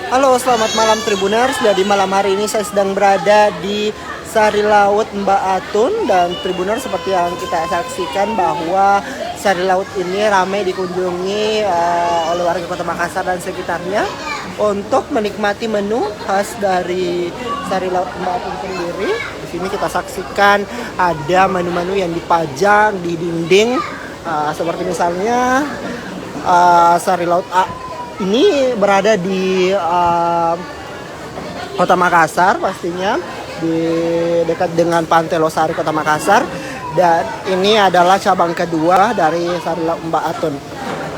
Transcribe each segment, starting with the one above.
Halo, selamat malam Tribuners. Jadi malam hari ini saya sedang berada di Sari Laut Mbak Atun. Dan Tribuners, seperti yang kita saksikan bahwa Sari Laut ini ramai dikunjungi oleh warga Kota Makassar dan sekitarnya untuk menikmati menu khas dari Sari Laut Mbak Atun sendiri. Di sini kita saksikan ada menu-menu yang dipajang di dinding, seperti misalnya Sari Laut ini berada di Kota Makassar, pastinya di dekat dengan Pantai Losari Kota Makassar, dan ini adalah cabang kedua dari Sari Laut Mbak Atun.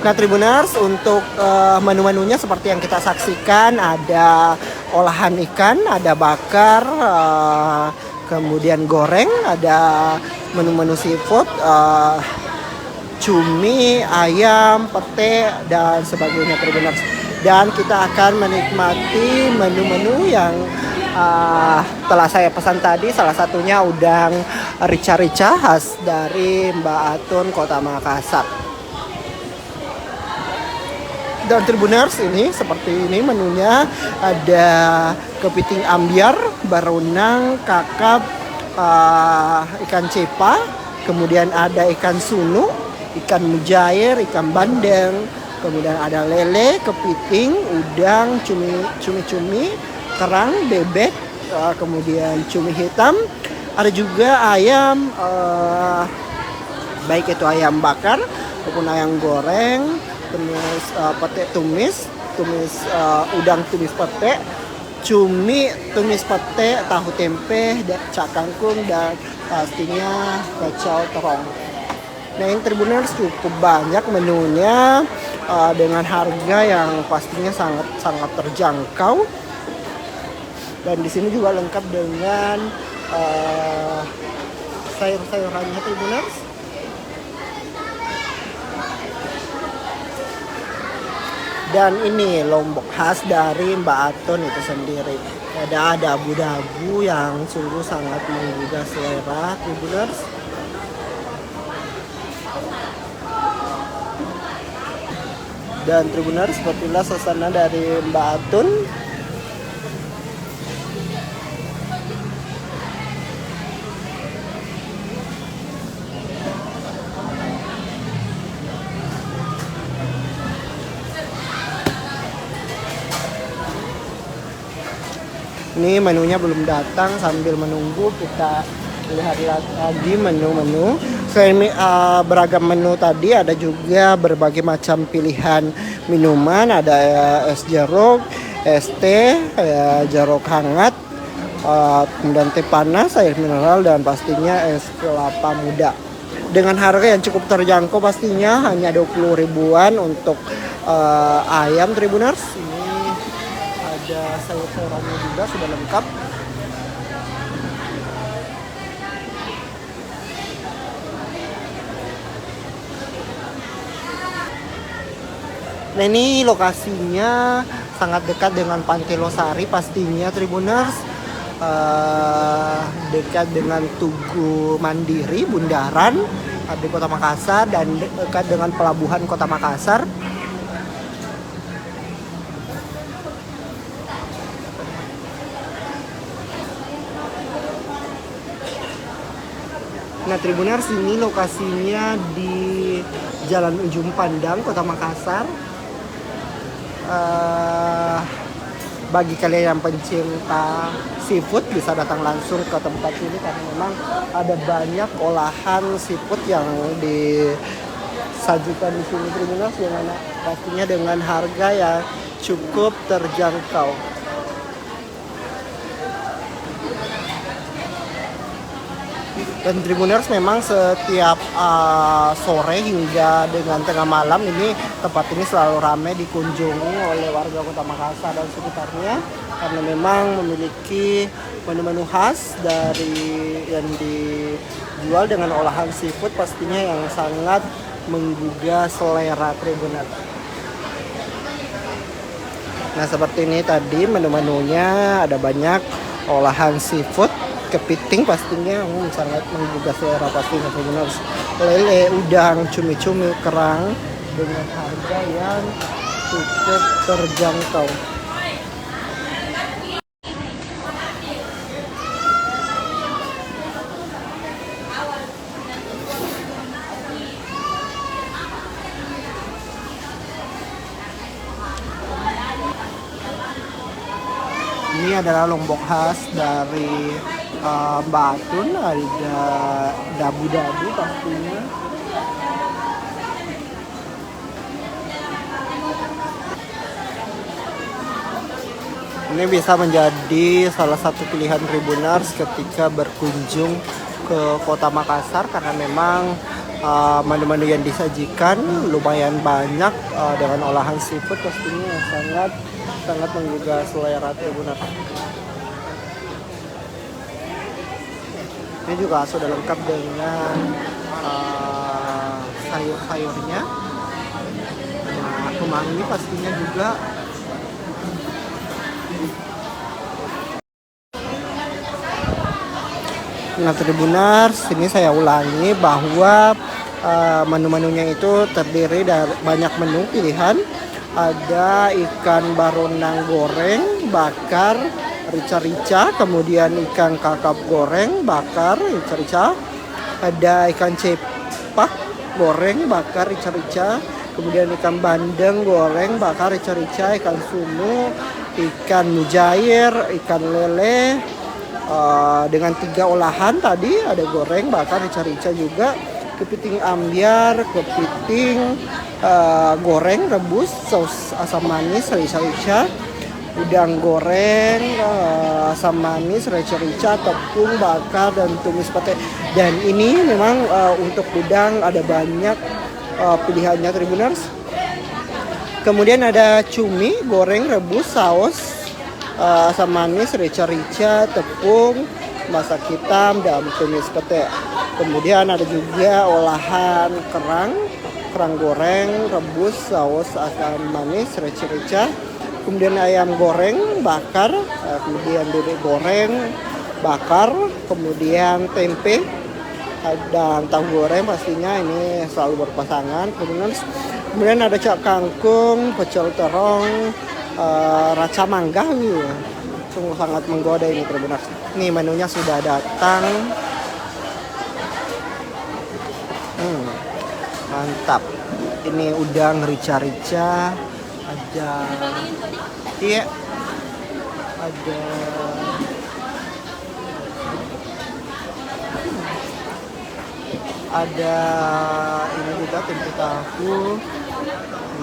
Nah Tribuners, untuk menu-menunya seperti yang kita saksikan, ada olahan ikan, ada bakar, kemudian goreng, ada menu-menu seafood, cumi, ayam, pete, dan sebagainya Tribuners. Dan kita akan menikmati menu-menu yang telah saya pesan tadi. Salah satunya udang rica-rica khas dari Mbak Atun Kota Makassar. Dan Tribuners, ini seperti ini menunya. Ada kepiting ambiar, barunang, kakap, ikan cepa, kemudian ada ikan sunu, ikan mujair, ikan bandeng, kemudian ada lele, kepiting, udang, cumi-cumi, kerang, bebek, kemudian cumi hitam, ada juga ayam, baik itu ayam bakar maupun ayam goreng, tumis pete tumis udang tumis pete, cumi tumis pete, tahu tempe, cak kangkung, dan pastinya kacau terong. Nah ini Tribuners, cukup banyak menunya dengan harga yang pastinya sangat terjangkau. Dan di sini juga lengkap dengan sayur-sayurannya Tribuners. Dan ini lombok khas dari Mbak Atun itu sendiri. Ada dabu-dabu yang sungguh sangat menggugah selera Tribuners. Dan Tribuners, sepertilah suasana dari Mbak Atun. Ini menunya belum datang, sambil menunggu kita lihat lagi menu-menu. Selain beragam menu tadi, ada juga berbagai macam pilihan minuman. Ada es jeruk, es teh, jeruk hangat, kemudian teh panas, air mineral, dan pastinya es kelapa muda. Dengan harga yang cukup terjangkau, pastinya hanya 20 ribuan untuk ayam Tribuners. Ini ada sayur-sayurannya juga sudah lengkap. Nah ini lokasinya sangat dekat dengan Pantai Losari pastinya Tribuners, dekat dengan Tugu Mandiri Bundaran di Kota Makassar, dan dekat dengan Pelabuhan Kota Makassar. Nah Tribuners, ini lokasinya di Jalan Ujung Pandang Kota Makassar. Bagi kalian yang pencinta seafood bisa datang langsung ke tempat ini, karena memang ada banyak olahan seafood yang disajikan di sini Tribuners, dengan pastinya dengan harga yang cukup terjangkau. Dan Tribuners, memang setiap sore hingga dengan tengah malam ini tempat ini selalu ramai dikunjungi oleh warga Kota Makassar dan sekitarnya, karena memang memiliki menu-menu khas dari yang dijual dengan olahan seafood pastinya yang sangat menggugah selera Tribuners. Nah seperti ini tadi menu-menunya, ada banyak olahan seafood, kepiting pastinya sangat menggugah selera pastinya Tribuners. Lele, udang, cumi-cumi, kerang dengan harga yang cukup terjangkau. adalah lombok khas dari Mbak Atun, ada dabu-dabu pastinya. Ini bisa menjadi salah satu pilihan Tribuners ketika berkunjung ke Kota Makassar karena memang menu-menu yang disajikan lumayan banyak dengan olahan seafood pastinya yang sangat menggugah selera Tribuners. Ini juga sudah lengkap dengan sayur-sayurnya. Nah, kemangi pastinya juga. Nah, Tribuners, ini saya ulangi bahwa menu-menunya itu terdiri dari banyak menu pilihan. Ada ikan baronang goreng, bakar, rica-rica, kemudian ikan kakap goreng, bakar, rica-rica. Ada ikan cepak goreng, bakar, rica-rica. Kemudian ikan bandeng goreng, bakar, rica-rica, ikan sunu, ikan mujair, ikan lele. Dengan 3 olahan tadi, ada goreng, bakar, rica-rica juga, kepiting ambyar, kepiting goreng, rebus, saus asam manis, rica-rica, udang goreng, asam manis, rica-rica, tepung, bakar, dan tumis pete. Dan ini memang untuk udang ada banyak pilihannya Tribuners. Kemudian ada cumi, goreng, rebus, saus asam manis, rica-rica, tepung, masak hitam, dan tumis pete. Kemudian ada juga olahan kerang goreng, rebus, saus asam manis, rica-rica. Kemudian ayam goreng, bakar, kemudian bebek goreng, bakar, kemudian tempe, dan tahu goreng pastinya ini selalu berpasangan. Kemudian ada cak kangkung, pecel terong, raca mangga, sungguh sangat menggoda ini Tribuners. Nih menunya sudah datang. Mantap. Ini udang rica-rica, ada iya, ada ini juga tempe tahu,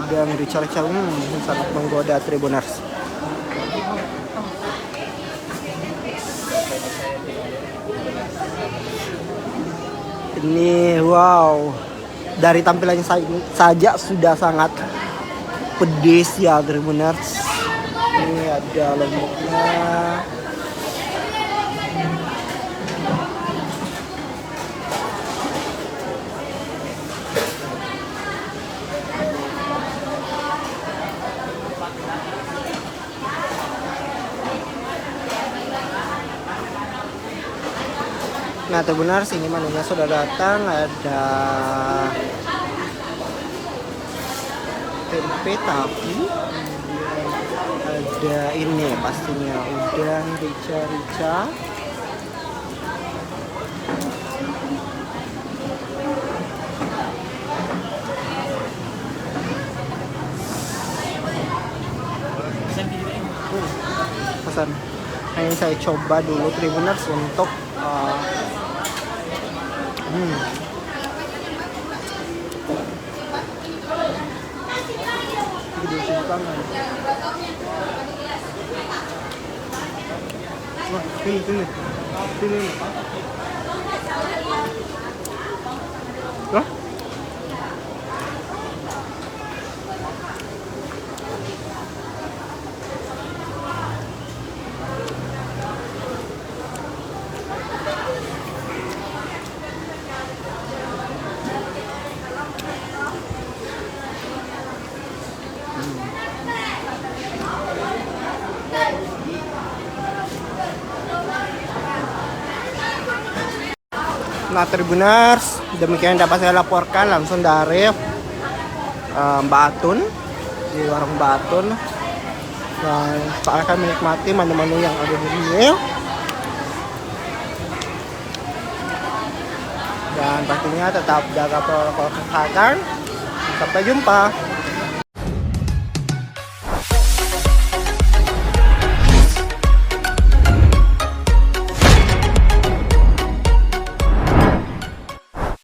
udang rica-rica, sangat menggoda Tribuners. Ini wow, dari tampilannya saja sudah sangat pedes ya Tribuners. Ini ada lomboknya. Nah Tribuners, ini menunya sudah datang. Ada tempe tahu, ada ini pastinya udang rica-rica, pesan. Nah, ini saya coba dulu Tribuners untuk pilih. Hah? Nah Tribuners, demikian dapat saya laporkan langsung dari Mbak Atun, di warung Mbak Atun. Dan saya akan menikmati menu-menu yang ada di sini. Dan pastinya tetap jaga protokol kesehatan. Sampai jumpa.